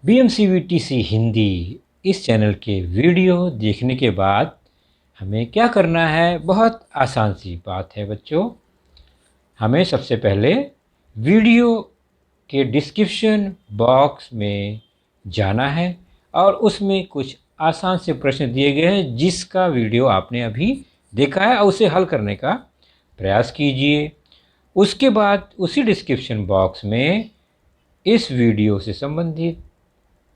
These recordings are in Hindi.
BMCVTC हिंदी इस चैनल के वीडियो देखने के बाद हमें क्या करना है? बहुत आसान सी बात है बच्चों। हमें सबसे पहले वीडियो के डिस्क्रिप्शन बॉक्स में जाना है और उसमें कुछ आसान से प्रश्न दिए गए हैं जिसका वीडियो आपने अभी देखा है और उसे हल करने का प्रयास कीजिए। उसके बाद उसी डिस्क्रिप्शन बॉक्स में इस वीडियो से संबंधित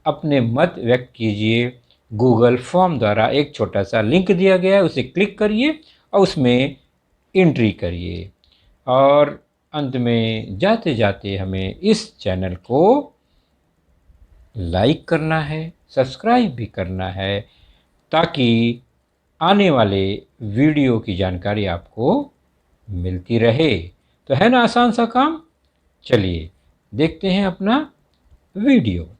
अपने मत व्यक्त कीजिए। गूगल फॉर्म द्वारा एक छोटा सा लिंक दिया गया है, उसे क्लिक करिए और उसमें एंट्री करिए। और अंत में जाते जाते हमें इस चैनल को लाइक करना है, सब्सक्राइब भी करना है ताकि आने वाले वीडियो की जानकारी आपको मिलती रहे। तो है ना आसान सा काम? चलिए देखते हैं अपना वीडियो।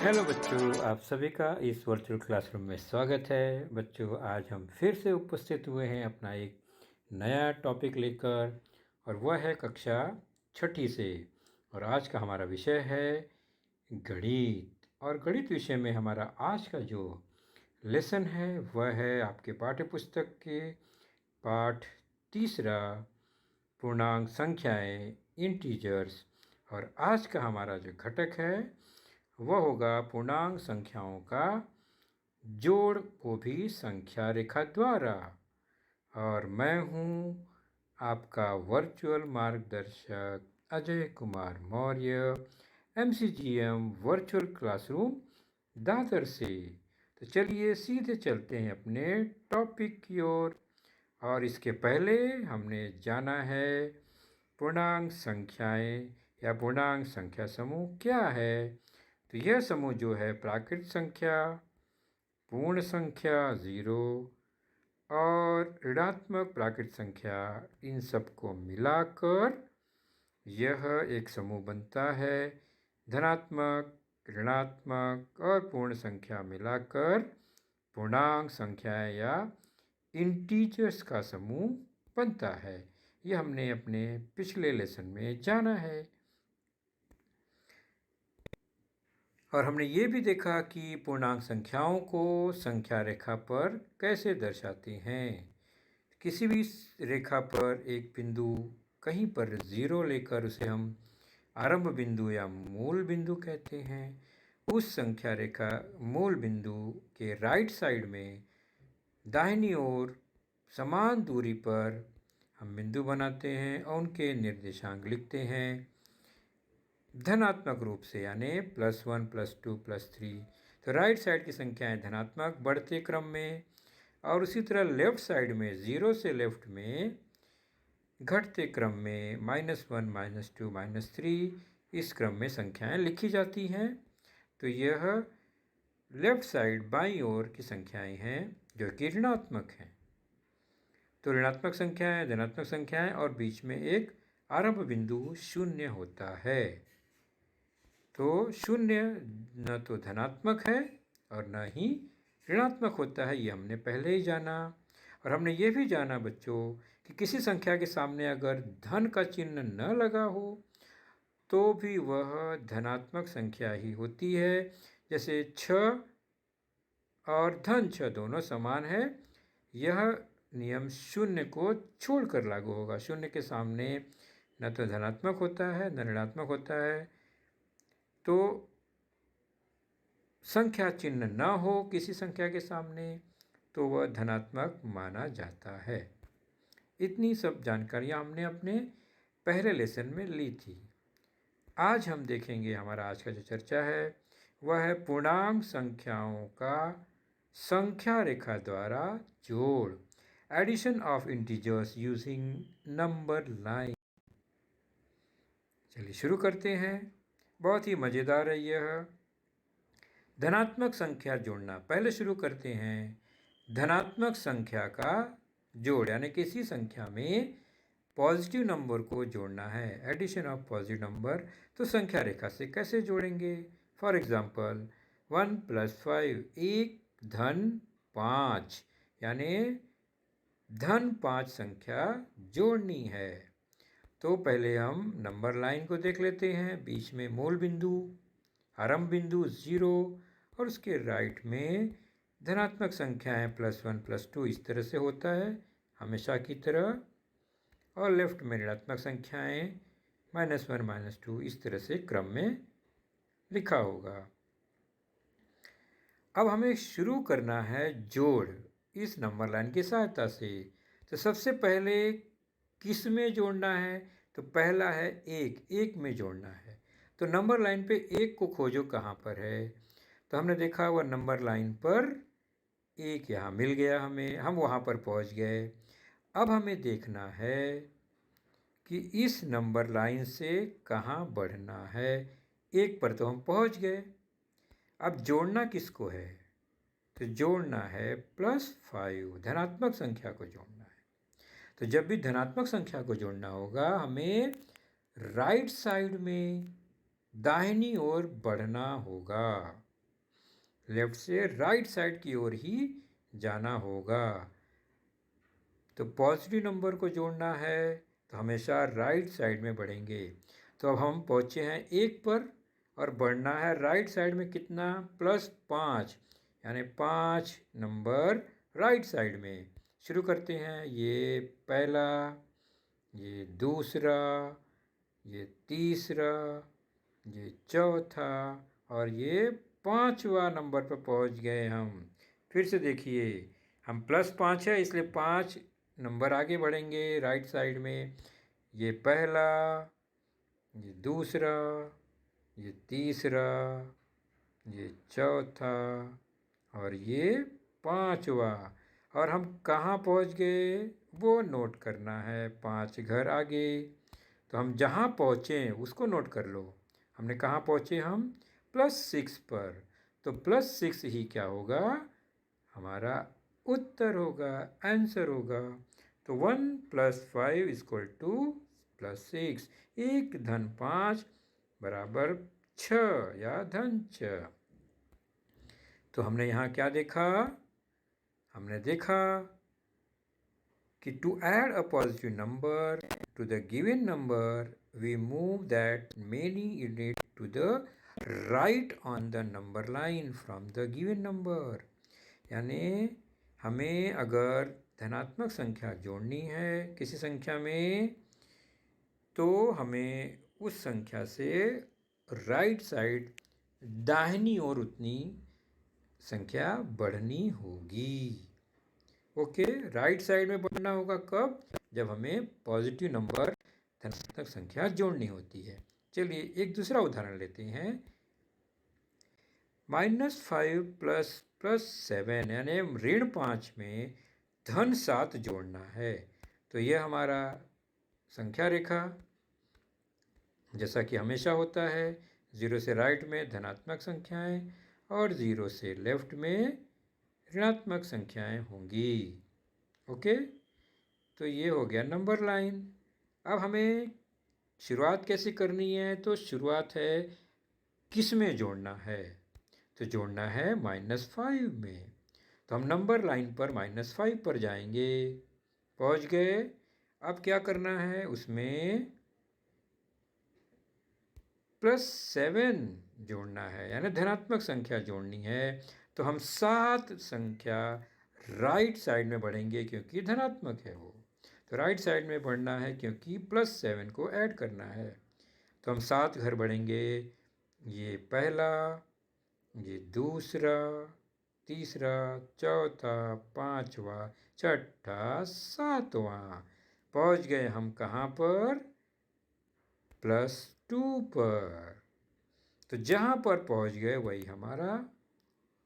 हेलो बच्चों, आप सभी का इस वर्चुअल क्लासरूम में स्वागत है। बच्चों, आज हम फिर से उपस्थित हुए हैं अपना एक नया टॉपिक लेकर, और वह है कक्षा छठी से। और आज का हमारा विषय है गणित। और गणित विषय में हमारा आज का जो लेसन है वह है आपके पाठ्य पुस्तक के पाठ तीसरा, पूर्णांक संख्याएं, इंटीजर्स। और आज का हमारा जो घटक है वह होगा पूर्णांक संख्याओं का जोड़ को भी संख्या रेखा द्वारा। और मैं हूँ आपका वर्चुअल मार्गदर्शक Ajay Kumar Maurya, MCGM virtual classroom Dadar से। तो चलिए सीधे चलते हैं अपने टॉपिक की ओर। और इसके पहले हमने जाना है पूर्णांक संख्याएं या पूर्णांक संख्या समूह क्या है। तो यह समूह जो है प्राकृत संख्या, पूर्ण संख्या 0 और ऋणात्मक प्राकृत संख्या, इन सबको मिलाकर यह एक समूह बनता है। धनात्मक, ऋणात्मक और पूर्ण संख्या मिलाकर पूर्णांक संख्याएं या इंटीजर्स का समूह बनता है। यह हमने अपने पिछले लेसन में जाना है। और हमने ये भी देखा कि पूर्णांक संख्याओं को संख्या रेखा पर कैसे दर्शाते हैं। किसी भी रेखा पर एक बिंदु कहीं पर 0 लेकर उसे हम आरंभ बिंदु या मूल बिंदु कहते हैं। उस संख्या रेखा मूल बिंदु के राइट साइड में दाहिनी ओर समान दूरी पर हम बिंदु बनाते हैं और उनके निर्देशांक लिखते हैं धनात्मक रूप से, यानी +1 +2 +3। तो राइट साइड की संख्याएं धनात्मक बढ़ते क्रम में, और उसी तरह लेफ्ट साइड में 0 से लेफ्ट में घटते क्रम में -1 -2 -3 इस क्रम में संख्याएं लिखी जाती हैं। तो यह लेफ्ट साइड बाईं ओर की संख्याएं हैं जो कि ऋणात्मक हैं। तो ऋणात्मक संख्याएं, धनात्मक संख्याएं और बीच में एक आरंभ बिंदु 0 होता है। तो 0 न तो धनात्मक है और न ही ऋणात्मक होता है, ये हमने पहले ही जाना। और हमने ये भी जाना बच्चों कि किसी संख्या के सामने अगर धन का चिन्ह न लगा हो तो भी वह धनात्मक संख्या ही होती है। जैसे 6 और धन 6 दोनों समान है, यह नियम 0 को छोड़कर लागू होगा। 0 के सामने न तो धनात्मक होता है न ऋणात्मक होता है। तो संख्या चिन्ह न हो किसी संख्या के सामने तो वह धनात्मक माना जाता है। इतनी सब जानकारियाँ हमने अपने पहले लेसन में ली थी। आज हम देखेंगे, हमारा आज का जो चर्चा है वह है पूर्णांक संख्याओं का संख्या रेखा द्वारा जोड़, addition of integers using number line. चलिए शुरू करते हैं। बहुत ही मज़ेदार है यह। धनात्मक संख्या जोड़ना। पहले शुरू करते हैं धनात्मक संख्या का जोड़, यानी किसी संख्या में पॉजिटिव नंबर को जोड़ना है, एडिशन ऑफ पॉजिटिव नंबर, तो संख्या रेखा से कैसे जोड़ेंगे? फॉर एग्जाम्पल 1 + 5 1 धन 5, यानी धन 5 संख्या जोड़नी है। तो पहले हम नंबर लाइन को देख लेते हैं। बीच में मूल बिंदु, आरंभ बिंदु 0 और उसके राइट में धनात्मक संख्याएं +1 +2 इस तरह से होता है हमेशा की तरह, और लेफ्ट में ऋणात्मक संख्याएं -1 -2 इस तरह से क्रम में लिखा होगा। अब हमें शुरू करना है जोड़ इस नंबर लाइन की सहायता से। तो सबसे पहले किस में जोड़ना है? तो पहला है एक में जोड़ना है। तो नंबर लाइन पे एक को खोजो कहाँ पर है। तो हमने देखा वह नंबर लाइन पर एक यहाँ मिल गया हमें, हम वहाँ पर पहुँच गए। अब हमें देखना है कि इस नंबर लाइन से कहाँ बढ़ना है। एक पर तो हम पहुँच गए, अब जोड़ना किसको है? तो जोड़ना है +5, धनात्मक संख्या को जोड़ना है। तो जब भी धनात्मक संख्या को जोड़ना होगा हमें राइट साइड में दाहिनी ओर बढ़ना होगा, लेफ्ट से राइट साइड की ओर ही जाना होगा। तो पॉजिटिव नंबर को जोड़ना है तो हमेशा राइट साइड में बढ़ेंगे। तो अब हम पहुँचे हैं 1 पर और बढ़ना है राइट साइड में कितना? +5, यानी 5 नंबर राइट साइड में। शुरू करते हैं। ये पहला, ये दूसरा, ये तीसरा, ये चौथा और ये 5वां नंबर पर पहुंच गए हम। फिर से देखिए, हम +5 है इसलिए 5 नंबर आगे बढ़ेंगे राइट साइड में। ये पहला, ये दूसरा, ये तीसरा, ये चौथा और ये 5वां। और हम कहाँ पहुँच गए वो नोट करना है, 5 घर आगे। तो हम जहाँ पहुँचे उसको नोट कर लो। हमने कहाँ पहुँचे? हम +6 पर। तो +6 ही क्या होगा? हमारा उत्तर होगा, आंसर होगा। तो 1 + 5 = +6, 1 धन 5 बराबर 6 या धन 6। तो हमने यहाँ क्या देखा? हमने देखा कि to add a positive number to the given number we move that many unit to the right on the number line from the given number. यानी हमें अगर धनात्मक संख्या जोड़नी है किसी संख्या में तो हमें उस संख्या से राइट साइड दाहिनी ओर उतनी संख्या बढ़नी होगी। ओके, राइट साइड में बढ़ना होगा कब? जब हमें पॉजिटिव नंबर धनात्मक संख्या जोड़नी होती है। चलिए एक दूसरा उदाहरण लेते हैं। -5 + +7 यानी ऋण 5 में धन 7 जोड़ना है। तो यह हमारा संख्या रेखा, जैसा कि हमेशा होता है 0 से राइट में धनात्मक संख्याएं और 0 से लेफ्ट में ऋणात्मक संख्याएं होंगी। ओके, तो ये हो गया नंबर लाइन। अब हमें शुरुआत कैसे करनी है? तो शुरुआत है किस में जोड़ना है? तो जोड़ना है -5 में। तो हम नंबर लाइन पर -5 पर जाएंगे, पहुंच गए। अब क्या करना है? उसमें +7 जोड़ना है, यानी धनात्मक संख्या जोड़नी है। तो हम 7 संख्या राइट साइड में बढ़ेंगे क्योंकि धनात्मक है वो। तो राइट साइड में बढ़ना है क्योंकि +7 को ऐड करना है। तो हम 7 घर बढ़ेंगे। ये पहला, ये दूसरा, तीसरा, चौथा, 5वां, छठा, 7वां। पहुंच गए हम कहाँ पर? +2 पर। तो जहाँ पर पहुँच गए वही हमारा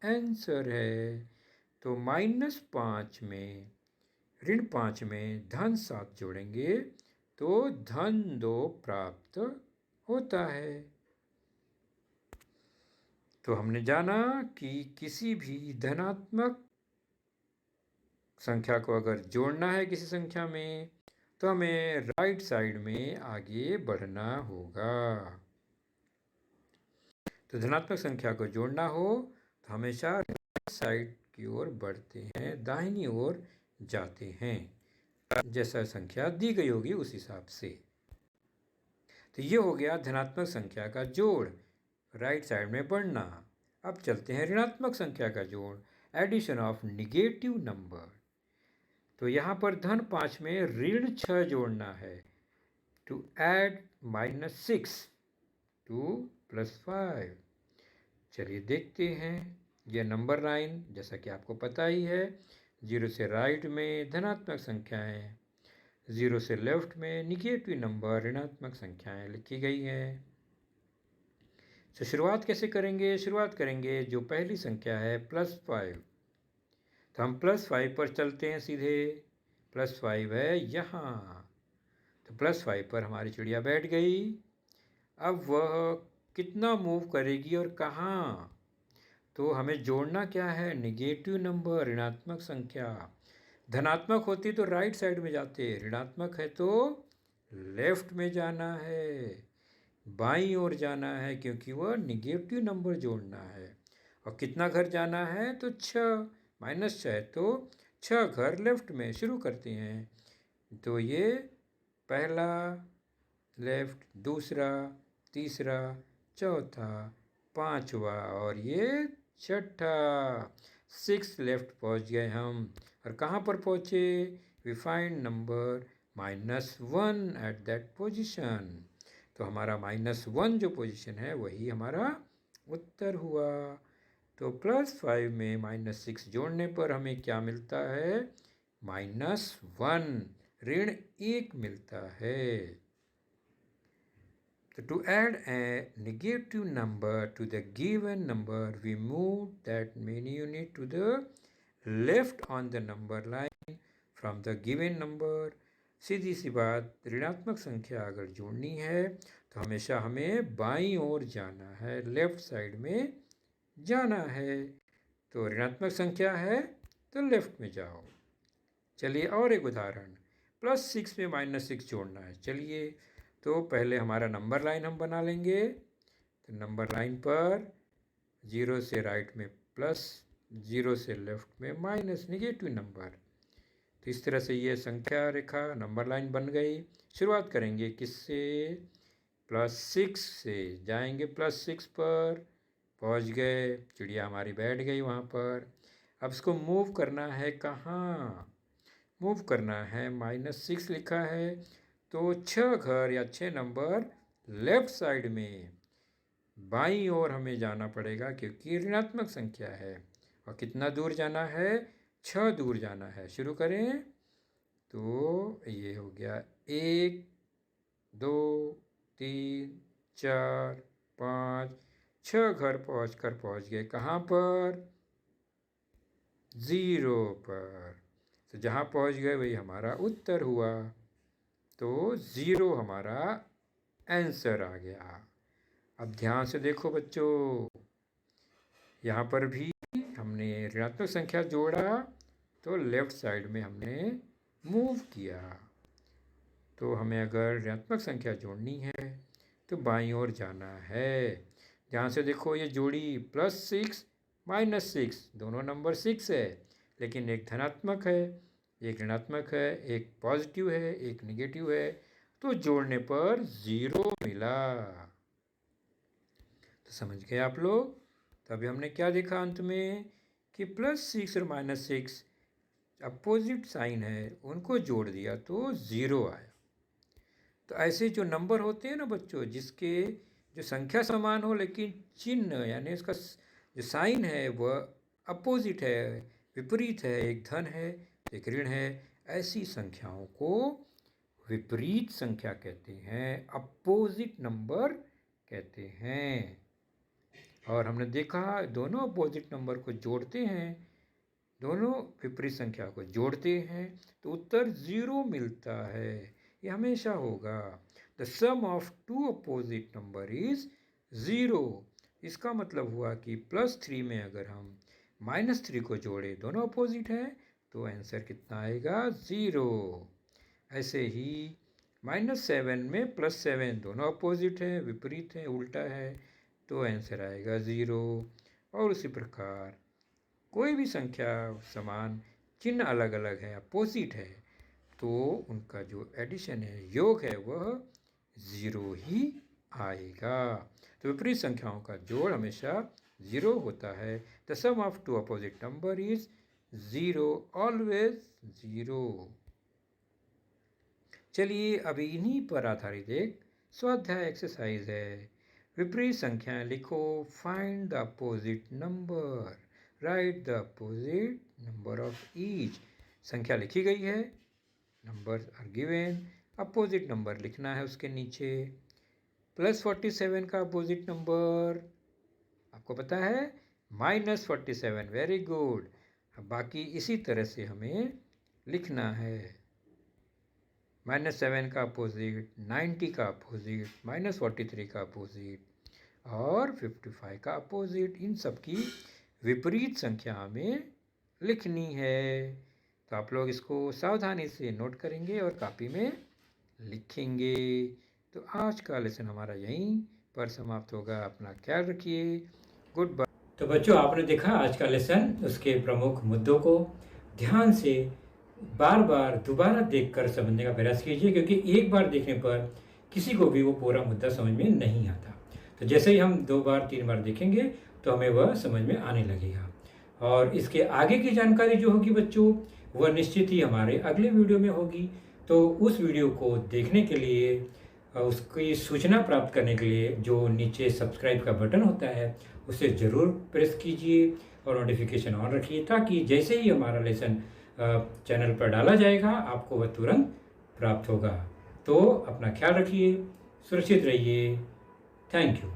आंसर है। तो -5 में ऋण 5 में धन 7 जोड़ेंगे तो धन 2 प्राप्त होता है। तो हमने जाना कि किसी भी धनात्मक संख्या को अगर जोड़ना है किसी संख्या में तो हमें राइट साइड में आगे बढ़ना होगा। तो धनात्मक संख्या को जोड़ना हो तो हमेशा राइट साइड की ओर बढ़ते हैं, दाहिनी ओर जाते हैं, जैसा संख्या दी गई होगी उस हिसाब से। तो ये हो गया धनात्मक संख्या का जोड़, राइट साइड में बढ़ना। अब चलते हैं ऋणात्मक संख्या का जोड़, एडिशन ऑफ निगेटिव नंबर। तो यहाँ पर धन 5 में ऋण 6 जोड़ना है, टू ऐड -6 टू +5। चलिए देखते हैं। यह नंबर लाइन जैसा कि आपको पता ही है, 0 से राइट में धनात्मक संख्याएं, 0 से लेफ्ट में निगेटिव नंबर ऋणात्मक संख्याएं लिखी गई हैं। तो शुरुआत कैसे करेंगे? शुरुआत करेंगे जो पहली संख्या है +5, तो हम +5 पर चलते हैं सीधे। +5 है यहाँ, तो +5 पर हमारी चिड़िया बैठ गई। अब वह कितना मूव करेगी और कहाँ? तो हमें जोड़ना क्या है? निगेटिव नंबर, ऋणात्मक संख्या। धनात्मक होती तो राइट साइड में जाते, ऋणात्मक है तो लेफ्ट में जाना है, बाईं ओर जाना है, क्योंकि वह निगेटिव नंबर जोड़ना है। और कितना घर जाना है? तो 6, -6 है तो 6 घर लेफ्ट में। शुरू करते हैं। तो ये पहला लेफ्ट, दूसरा, तीसरा, चौथा, पांचवा और ये छठा। 6 लेफ्ट पहुंच गए हम। और कहाँ पर पहुँचे? We find number -1 at that position. तो हमारा -1 जो पोजीशन है वही हमारा उत्तर हुआ। तो +5 में -6 जोड़ने पर हमें क्या मिलता है? -1, ऋण 1 मिलता है। So to add a negative number to the given number, we move that many unit to the left on the number line from the given number. सीधी सी बात, ऋणात्मक संख्या अगर जोड़नी है तो हमेशा हमें बाईं ओर जाना है, लेफ्ट साइड में जाना है। तो ऋणात्मक संख्या है तो लेफ्ट में जाओ। चलिए और एक उदाहरण, +6 में -6 जोड़ना है। चलिए, तो पहले हमारा नंबर लाइन हम बना लेंगे। तो नंबर लाइन पर 0 से राइट में प्लस, 0 से लेफ्ट में माइनस, निगेटिव नंबर। तो इस तरह से ये संख्या रेखा नंबर लाइन बन गई। शुरुआत करेंगे किससे? +6 से। जाएंगे +6 पर, पहुंच गए, चिड़िया हमारी बैठ गई वहाँ पर। अब इसको मूव करना है कहाँ? मूव करना है, -6 लिखा है तो 6 घर या 6 नंबर लेफ्ट साइड में, बाईं ओर हमें जाना पड़ेगा क्योंकि ऋणात्मक संख्या है। और कितना दूर जाना है? 6 दूर जाना है। शुरू करें। तो ये हो गया 1, 2, 3, 4, 5, 6 घर पहुँच गए कहाँ पर? 0 पर। तो जहाँ पहुँच गए वही हमारा उत्तर हुआ। तो 0 हमारा आंसर आ गया। अब ध्यान से देखो बच्चों, यहाँ पर भी हमने ऋणात्मक संख्या जोड़ा तो लेफ्ट साइड में हमने मूव किया। तो हमें अगर ऋणात्मक संख्या जोड़नी है तो बाईं ओर जाना है। ध्यान से देखो, ये जोड़ी +6 -6, दोनों नंबर 6 है, लेकिन एक धनात्मक है, एक ऋणात्मक है, एक पॉजिटिव है, एक निगेटिव है। तो जोड़ने पर 0 मिला। तो समझ गए आप लोग? तो अभी हमने क्या देखा अंत में कि +6 और -6 अपोजिट साइन है, उनको जोड़ दिया तो 0 आया। तो ऐसे जो नंबर होते हैं ना बच्चों, जिसके जो संख्या समान हो लेकिन चिन्ह यानी उसका जो साइन है वह अपोजिट है, विपरीत है, एक धन है एक ऋण है, ऐसी संख्याओं को विपरीत संख्या कहते हैं, अपोजिट नंबर कहते हैं। और हमने देखा दोनों अपोजिट नंबर को जोड़ते हैं, दोनों विपरीत संख्या को जोड़ते हैं तो उत्तर 0 मिलता है। ये हमेशा होगा। The sum of 2 opposite number is 0। इसका मतलब हुआ कि +3 में अगर हम -3 को जोड़े, दोनों अपोजिट हैं, तो आंसर कितना आएगा? 0। ऐसे ही -7 में +7 दोनों अपोजिट है, विपरीत है, उल्टा है, तो आंसर आएगा 0। और उसी प्रकार कोई भी संख्या समान चिन्ह अलग अलग है, अपोजिट है, तो उनका जो एडिशन है, योग है, वह 0 ही आएगा। तो विपरीत संख्याओं का जोड़ हमेशा 0 होता है। The sum of two opposite number is 0, always 0। चलिए अभी इन्हीं पर आधारित एक स्वाध्याय एक्सरसाइज है। विपरीत संख्याएं लिखो, find the opposite number, write the opposite number of each. संख्या लिखी गई है, numbers are given, opposite number लिखना है उसके नीचे। +47 का अपोजिट नंबर आपको पता है -47, वेरी गुड। अब बाकी इसी तरह से हमें लिखना है। -7 का अपोजिट, 90 का अपोजिट, -43 का अपोजिट और 55 का अपोजिट, इन सब की विपरीत संख्या हमें लिखनी है। तो आप लोग इसको सावधानी से नोट करेंगे और कॉपी में लिखेंगे। तो आज का लेसन हमारा यहीं पर समाप्त होगा। अपना ख्याल रखिए, गुड बाय। तो बच्चों, आपने देखा आज का लेसन, उसके प्रमुख मुद्दों को ध्यान से बार बार दोबारा देखकर समझने का प्रयास कीजिए, क्योंकि एक बार देखने पर किसी को भी वो पूरा मुद्दा समझ में नहीं आता। तो जैसे ही हम 2 बार 3 बार देखेंगे तो हमें वह समझ में आने लगेगा। और इसके आगे की जानकारी जो होगी बच्चों, वह निश्चित ही हमारे अगले वीडियो में होगी। तो उस वीडियो को देखने के लिए, उसकी सूचना प्राप्त करने के लिए जो नीचे सब्सक्राइब का बटन होता है उसे ज़रूर प्रेस कीजिए और नोटिफिकेशन ऑन रखिए, ताकि जैसे ही हमारा लेसन चैनल पर डाला जाएगा आपको वह तुरंत प्राप्त होगा। तो अपना ख्याल रखिए, सुरक्षित रहिए। Thank you.